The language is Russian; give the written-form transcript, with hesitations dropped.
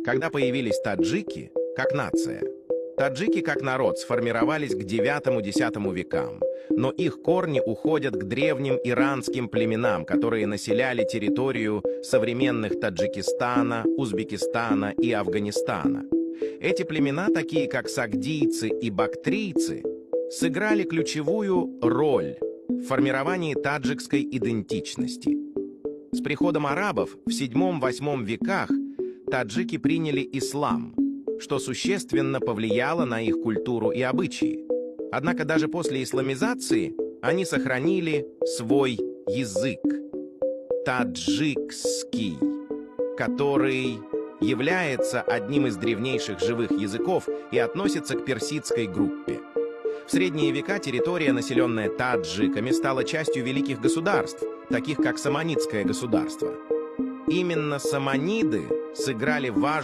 Когда появились таджики, как нация, таджики как народ сформировались к IX-X векам, но их корни уходят к древним иранским племенам, которые населяли территорию современных Таджикистана, Узбекистана и Афганистана. Эти племена, такие как сагдийцы и бактрийцы, сыграли ключевую роль в формировании таджикской идентичности. С приходом арабов в VII-VIII веках таджики приняли ислам, что существенно повлияло на их культуру и обычаи. Однако даже после исламизации они сохранили свой язык – таджикский, который является одним из древнейших живых языков и относится к персидской группе. В средние века территория, населенная таджиками, стала частью великих государств, таких как Саманидское государство. Именно саманиды сыграли важную